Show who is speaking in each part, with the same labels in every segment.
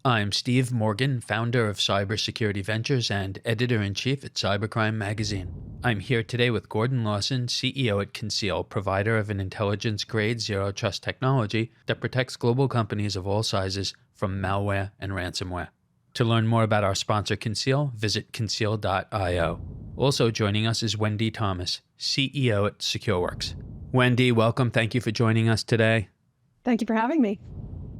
Speaker 1: I'm Steve Morgan, founder of Cybersecurity Ventures and editor-in-chief at Cybercrime magazine. I'm here today with Gordon Lawson, CEO at Conceal, provider of an intelligence-grade zero-trust technology that protects global companies of all sizes from malware and ransomware. To learn more about our sponsor Conceal, visit conceal.io. Also joining us is Wendy Thomas, CEO at Secureworks. Wendy, welcome. Thank you for joining us today.
Speaker 2: Thank you for having me.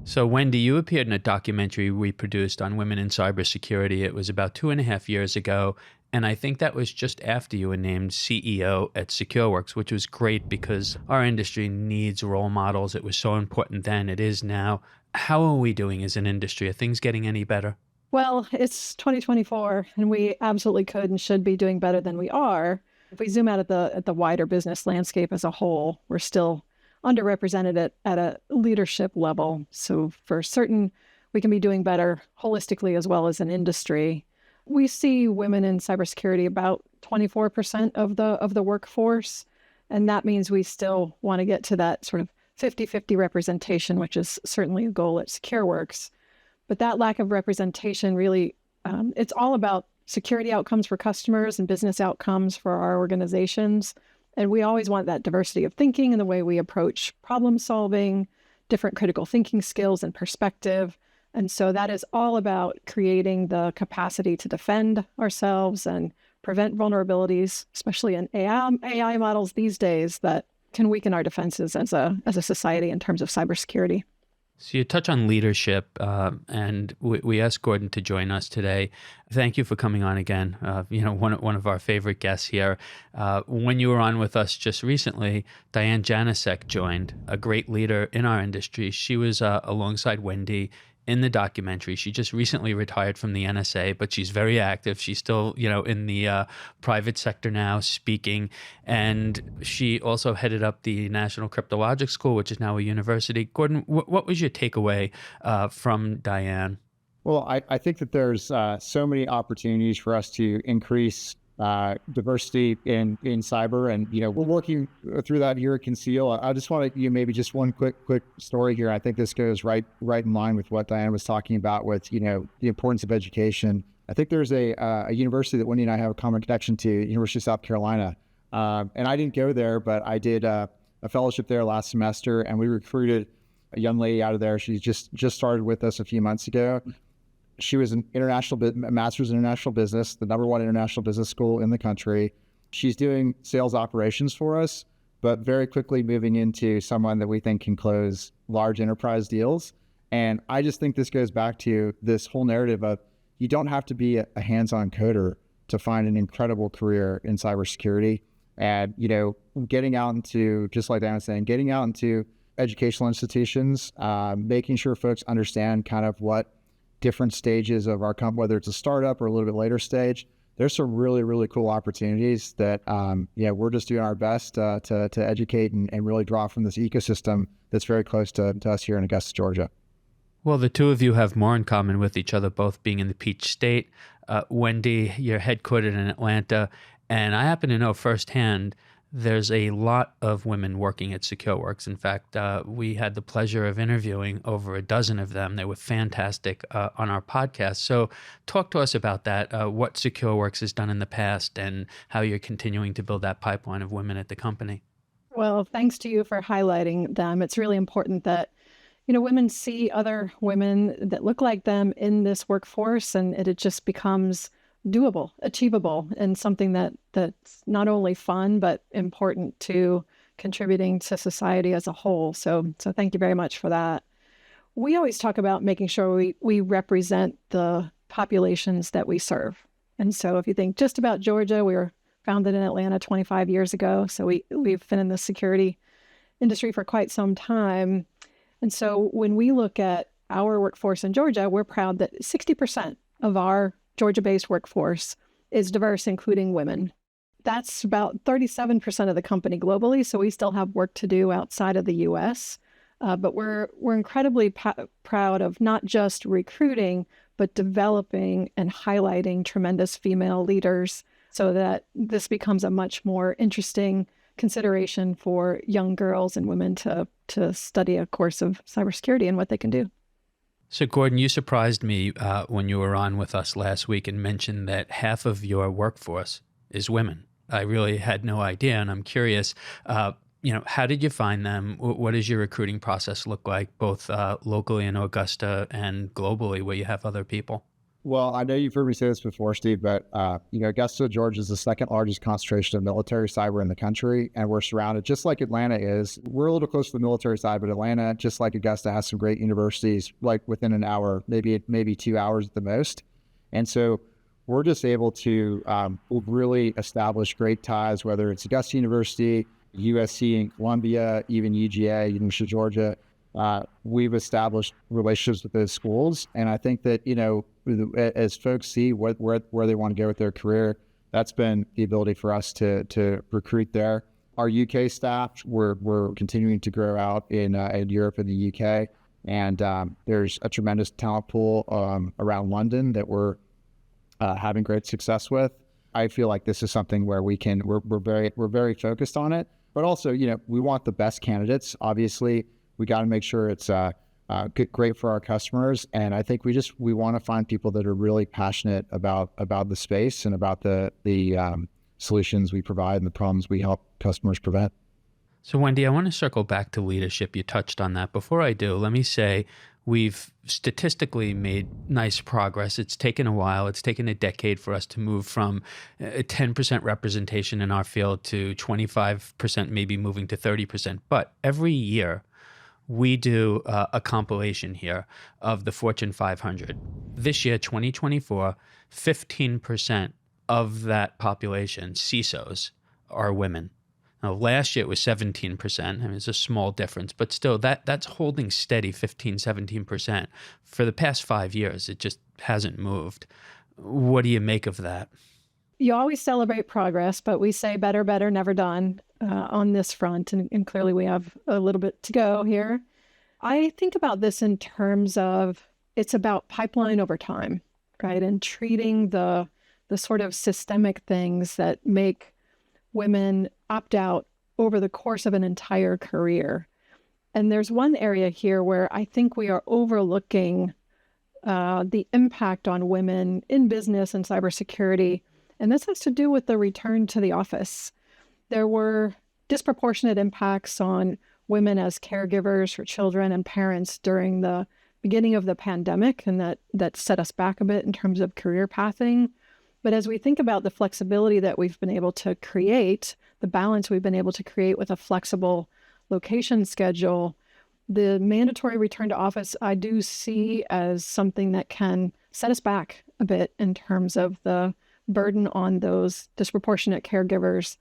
Speaker 1: So Wendy, you appeared in a documentary we produced on women in cybersecurity. It was about 2.5 years ago, and I think that was just after you were named CEO at Secureworks, which was great because our industry needs role models. It was so important then, it is now. How are we doing as an industry? Are things getting any better?
Speaker 2: Well, it's 2024, and we absolutely could and should be doing better than we are. If we zoom out at the wider business landscape as a whole, we're still underrepresented at a leadership level. So for certain, we can be doing better holistically as well as an industry. We see women in cybersecurity about 24% of the workforce, and that means we still want to get to that sort of 50-50 representation, which is certainly a goal at Secureworks. But that lack of representation really, it's all about security outcomes for customers and business outcomes for our organizations. And we always want that diversity of thinking in the way we approach problem solving, different critical thinking skills and perspective. And so that is all about creating the capacity to defend ourselves and prevent vulnerabilities, especially in AI models these days that can weaken our defenses as a society in terms of cybersecurity.
Speaker 1: So you touch on leadership, and we asked Gordon to join us today. Thank you for coming on again. One of our favorite guests here. When you were on with us just recently, Diane Janicek joined, a great leader in our industry. She was alongside Wendy in the documentary. She just recently retired from the NSA, but she's very active. She's still, in the private sector now speaking. And she also headed up the National Cryptologic School, which is now a university. Gordon, what was your takeaway from Diane?
Speaker 3: Well, I think that there's so many opportunities for us to increase diversity in cyber, and we're working through that here at Conceal. I just want to maybe just one quick story here. I think this goes right in line with what Diane was talking about with the importance of education. I think there's a university that Wendy and I have a common connection to, University of South Carolina, and I didn't go there, but I did a fellowship there last semester, and we recruited a young lady out of there. She just started with us a few months ago. She was an master's in international business, the #1 international business school in the country. She's doing sales operations for us, but very quickly moving into someone that we think can close large enterprise deals. And I just think this goes back to this whole narrative of you don't have to be a hands-on coder to find an incredible career in cybersecurity. And, getting out into, just like Dan was saying, getting out into educational institutions, making sure folks understand kind of what different stages of our company, whether it's a startup or a little bit later stage, there's some really, really cool opportunities that, we're just doing our best to educate and really draw from this ecosystem that's very close to us here in Augusta, Georgia.
Speaker 1: Well, the two of you have more in common with each other, both being in the Peach State. Wendy, you're headquartered in Atlanta, and I happen to know firsthand there's a lot of women working at Secureworks. In fact, we had the pleasure of interviewing over a dozen of them. They were fantastic on our podcast. So talk to us about that, what Secureworks has done in the past and how you're continuing to build that pipeline of women at the company.
Speaker 2: Well, thanks to you for highlighting them. It's really important that women see other women that look like them in this workforce, and it just becomes doable, achievable, and something that's not only fun, but important to contributing to society as a whole. So thank you very much for that. We always talk about making sure we represent the populations that we serve. And so if you think just about Georgia, we were founded in Atlanta 25 years ago. So we've been in the security industry for quite some time. And so when we look at our workforce in Georgia, we're proud that 60% of our Georgia-based workforce is diverse, including women. That's about 37% of the company globally, so we still have work to do outside of the U.S. But we're incredibly proud of not just recruiting, but developing and highlighting tremendous female leaders so that this becomes a much more interesting consideration for young girls and women to study a course of cybersecurity and what they can do.
Speaker 1: So, Gordon, you surprised me when you were on with us last week and mentioned that half of your workforce is women. I really had no idea, and I'm curious. How did you find them? What does your recruiting process look like, both locally in Augusta and globally, where you have other people?
Speaker 3: Well, I know you've heard me say this before, Steve, but Augusta, Georgia is the second largest concentration of military cyber in the country, and we're surrounded, just like Atlanta is. We're a little close to the military side, but Atlanta, just like Augusta, has some great universities, like within an hour, maybe 2 hours at the most. And so we're just able to really establish great ties, whether it's Augusta University, USC in Columbia, even UGA, University of Georgia. We've established relationships with those schools, and I think that as folks see where they want to go with their career, that's been the ability for us to recruit there. Our UK staff, we're continuing to grow out in Europe and the UK, and there's a tremendous talent pool around London that we're having great success with. I feel like this is something where we're very focused on it, but also we want the best candidates. Obviously, we got to make sure it's great for our customers, and I think we want to find people that are really passionate about the space and about the solutions we provide and the problems we help customers prevent.
Speaker 1: So, Wendy, I want to circle back to leadership. You touched on that. Before I do, let me say we've statistically made nice progress. It's taken a while. It's taken a decade for us to move from a 10% representation in our field to 25%, maybe moving to 30%. But every year, we do a compilation here of the Fortune 500. This year, 2024, 15% of that population, CISOs, are women. Now, last year it was 17%. I mean, it's a small difference, but still that's holding steady, 15, 17%. For the past 5 years, it just hasn't moved. What do you make of that?
Speaker 2: You always celebrate progress, but we say better, never done on this front. And clearly we have a little bit to go here. I think about this in terms of it's about pipeline over time, right? And treating the sort of systemic things that make women opt out over the course of an entire career. And there's one area here where I think we are overlooking the impact on women in business and cybersecurity. And this has to do with the return to the office. There were disproportionate impacts on women as caregivers for children and parents during the beginning of the pandemic, and that set us back a bit in terms of career pathing. But as we think about the flexibility that we've been able to create, the balance we've been able to create with a flexible location schedule, the mandatory return to office, I do see as something that can set us back a bit in terms of the burden on those disproportionate caregivers.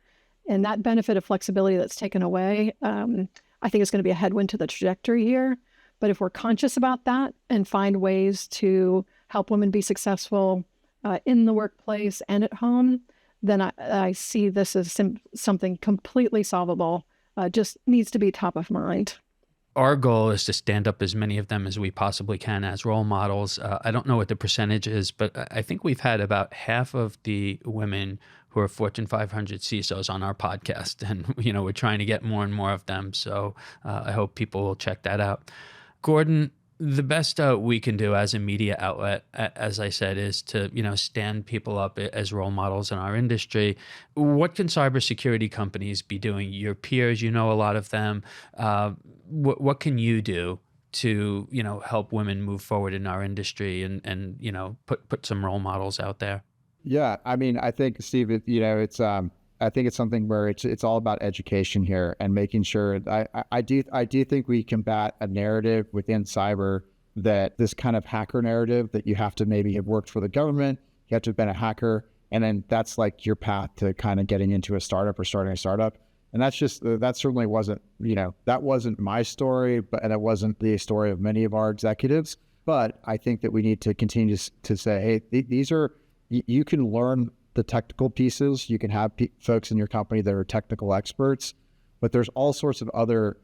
Speaker 2: And that benefit of flexibility that's taken away, I think it's going to be a headwind to the trajectory here. But if we're conscious about that and find ways to help women be successful in the workplace and at home, then I see this as something completely solvable. Just needs to be top of mind.
Speaker 1: Our goal is to stand up as many of them as we possibly can as role models. I don't know what the percentage is, but I think we've had about half of the women who are Fortune 500 CISOs on our podcast. And, we're trying to get more and more of them. So I hope people will check that out. Gordon, the best we can do as a media outlet, as I said, is to, stand people up as role models in our industry. What can cybersecurity companies be doing? Your peers, a lot of them. What can you do to, help women move forward in our industry and put some role models out there?
Speaker 3: Yeah, I mean, I think, Steve, it's I think it's something where it's all about education here and making sure. I do think we combat a narrative within cyber, that this kind of hacker narrative that you have to maybe have worked for the government, you have to have been a hacker, and then that's like your path to kind of getting into a startup or starting a startup. And that certainly wasn't, that wasn't my story, and it wasn't the story of many of our executives. But I think that we need to continue to say, hey, these are, you can learn the technical pieces. You can have folks in your company that are technical experts, but there's all sorts of other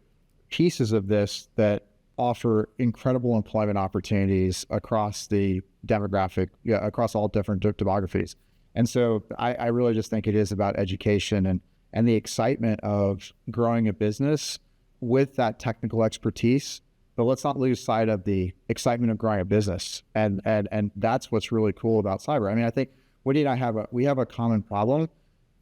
Speaker 3: pieces of this that offer incredible employment opportunities across the demographic, across all different demographies. And so I really just think it is about education and the excitement of growing a business with that technical expertise but let's not lose sight of the excitement of growing a business. And that's what's really cool about cyber. I mean, I think Wendy and I we have a common problem.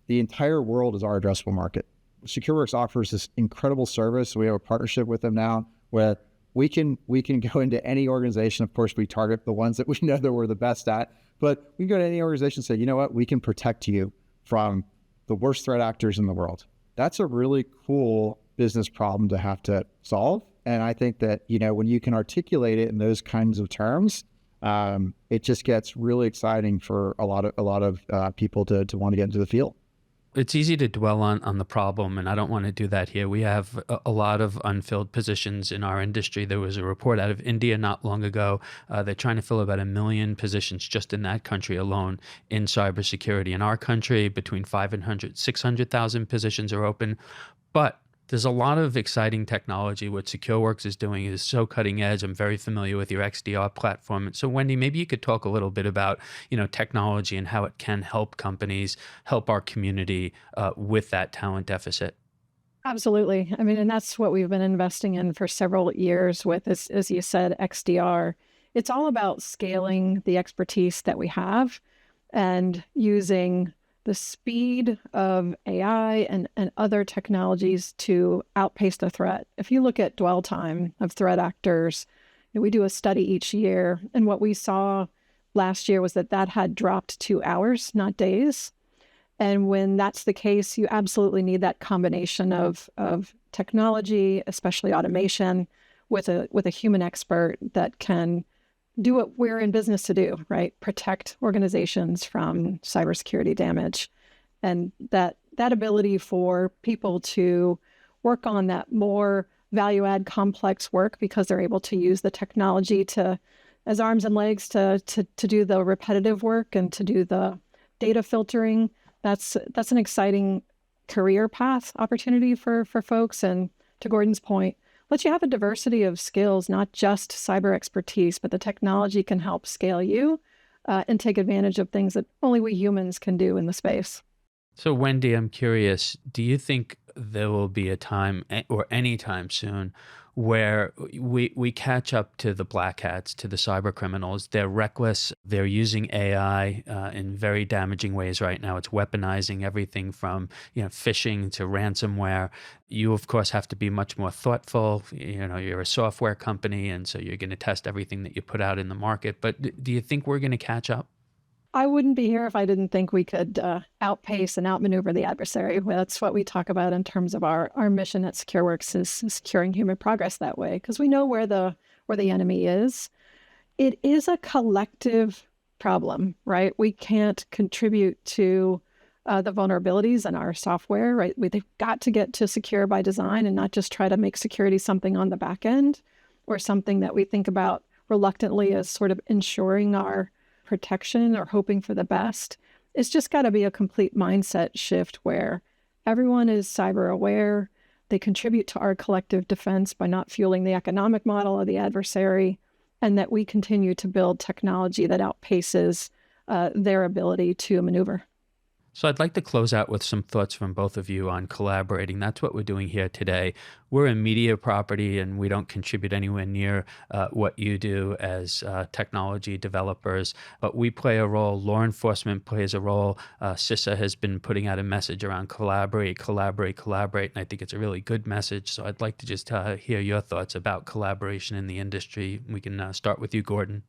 Speaker 3: The entire world is our addressable market. Secureworks offers this incredible service. We have a partnership with them now where we can go into any organization. Of course, we target the ones that we know that we're the best at, but we can go to any organization and say, you know what, we can protect you from the worst threat actors in the world. That's a really cool business problem to have to solve. And I think that, when you can articulate it in those kinds of terms, it just gets really exciting for a lot of people to want to get into the field.
Speaker 1: It's easy to dwell on the problem, and I don't want to do that here. We have a lot of unfilled positions in our industry. There was a report out of India not long ago. They're trying to fill about 1 million positions just in that country alone in cybersecurity. In our country, between 600,000 positions are open. But there's a lot of exciting technology. What Secureworks is doing is so cutting edge. I'm very familiar with your XDR platform. And so, Wendy, maybe you could talk a little bit about, technology and how it can help companies, help our community with that talent deficit.
Speaker 2: Absolutely. I mean, and that's what we've been investing in for several years with, as you said, XDR. It's all about scaling the expertise that we have and using the speed of AI and other technologies to outpace the threat. If you look at dwell time of threat actors, we do a study each year, and what we saw last year was that had dropped to hours, not days. And when that's the case, you absolutely need that combination of technology, especially automation, with a human expert that can do what we're in business to do, right? Protect organizations from cybersecurity damage. And that ability for people to work on that more value-add complex work because they're able to use the technology as arms and legs to do the repetitive work and to do the data filtering. That's an exciting career path opportunity for folks. And to Gordon's point, let you have a diversity of skills, not just cyber expertise, but the technology can help scale you and take advantage of things that only we humans can do in the space.
Speaker 1: So, Wendy, I'm curious, do you think there will be a time or any time soon where we catch up to the black hats, to the cyber criminals? They're reckless. They're using AI in very damaging ways right now. It's weaponizing everything from phishing to ransomware. You, of course, have to be much more thoughtful. You're a software company, and so you're going to test everything that you put out in the market. But do you think we're going to catch up?
Speaker 2: I wouldn't be here if I didn't think we could outpace and outmaneuver the adversary. That's what we talk about in terms of our mission at Secureworks is securing human progress that way, because we know where the enemy is. It is a collective problem, right? We can't contribute to the vulnerabilities in our software, right? They've got to get to secure by design and not just try to make security something on the back end or something that we think about reluctantly as sort of ensuring our protection or hoping for the best. It's just got to be a complete mindset shift where everyone is cyber aware. They contribute to our collective defense by not fueling the economic model of the adversary, and that we continue to build technology that outpaces their ability to maneuver.
Speaker 1: So I'd like to close out with some thoughts from both of you on collaborating. That's what we're doing here today. We're a media property, and we don't contribute anywhere near what you do as technology developers, but we play a role. Law enforcement plays a role. CISA has been putting out a message around collaborate, and I think it's a really good message. So I'd like to just hear your thoughts about collaboration in the industry. We can start with you, Gordon.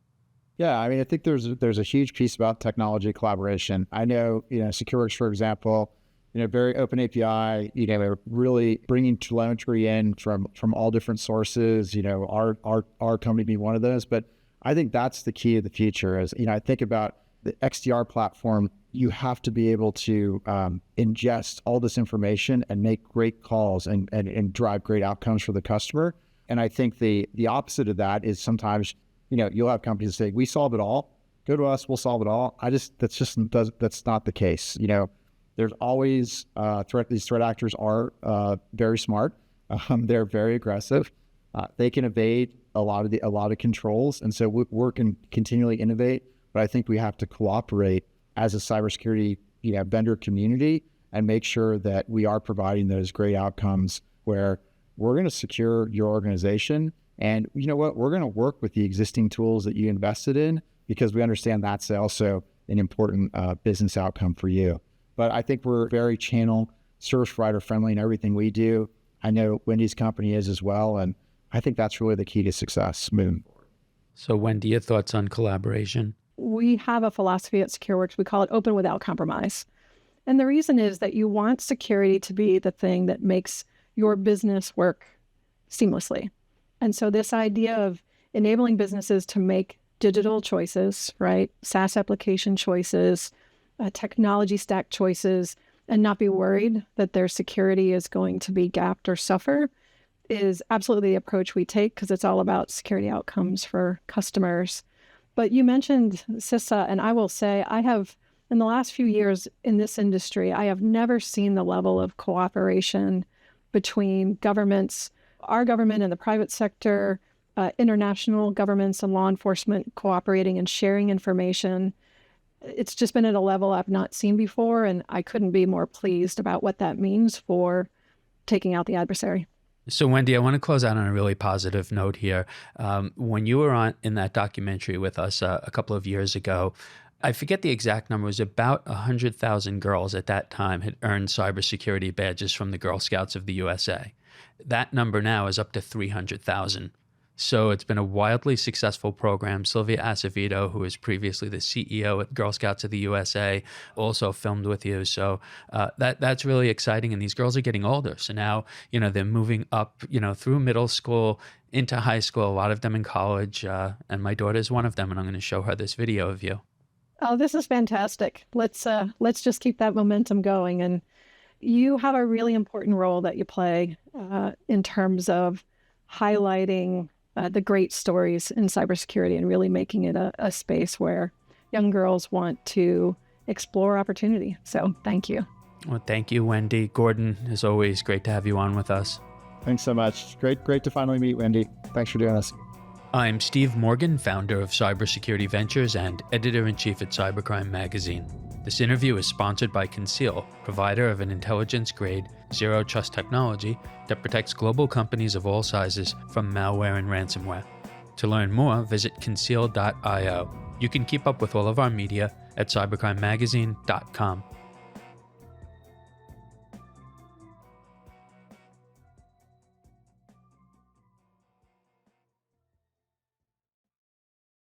Speaker 3: Yeah, I mean, I think there's a huge piece about technology collaboration. I know, Secureworks, for example, very open API. They're really bringing telemetry in from all different sources. Our company being one of those. But I think that's the key of the future. As I think about the XDR platform, you have to be able to ingest all this information and make great calls and drive great outcomes for the customer. And I think the opposite of that is sometimes, you'll have companies say, we solve it all. Go to us, we'll solve it all. That's not the case. There's always these threat actors are very smart. They're very aggressive. They can evade a lot of controls. And so we can continually innovate, but I think we have to cooperate as a cybersecurity, vendor community and make sure that we are providing those great outcomes where we're going to secure your organization And you know what? We're going to work with the existing tools that you invested in because we understand that's also an important business outcome for you. But I think we're very channel service provider friendly in everything we do. I know Wendy's company is as well. And I think that's really the key to success moving forward.
Speaker 1: So Wendy, your thoughts on collaboration?
Speaker 2: We have a philosophy at Secureworks. We call it open without compromise. And the reason is that you want security to be the thing that makes your business work seamlessly. And so this idea of enabling businesses to make digital choices, right? SaaS application choices, technology stack choices, and not be worried that their security is going to be gapped or suffer is absolutely the approach we take because it's all about security outcomes for customers. But you mentioned CISA, and I will say I have, in the last few years in this industry, I have never seen the level of cooperation between governments, our government and the private sector, international governments and law enforcement cooperating and sharing information. It's just been at a level I've not seen before, and I couldn't be more pleased about what that means for taking out the adversary.
Speaker 1: So Wendy, I want to close out on a really positive note here. When you were in that documentary with us a couple of years ago, I forget the exact number, it was about 100,000 girls at that time had earned cybersecurity badges from the Girl Scouts of the USA. That number now is up to 300,000. So it's been a wildly successful program. Sylvia Acevedo, who was previously the CEO at Girl Scouts of the USA, also filmed with you. So that's really exciting. And these girls are getting older. So now, they're moving up, through middle school into high school, a lot of them in college. And my daughter is one of them. And I'm going to show her this video of you.
Speaker 2: Oh, this is fantastic. Let's just keep that momentum going. And you have a really important role that you play in terms of highlighting the great stories in cybersecurity and really making it a space where young girls want to explore opportunity. So thank you.
Speaker 1: Well, thank you, Wendy. Gordon, as always, great to have you on with us.
Speaker 3: Thanks so much. Great to finally meet, Wendy. Thanks for doing this.
Speaker 1: I'm Steve Morgan, founder of Cybersecurity Ventures and editor-in-chief at Cybercrime magazine. This interview is sponsored by Conceal, provider of an intelligence-grade, zero-trust technology that protects global companies of all sizes from malware and ransomware. To learn more, visit conceal.io. You can keep up with all of our media at cybercrimemagazine.com.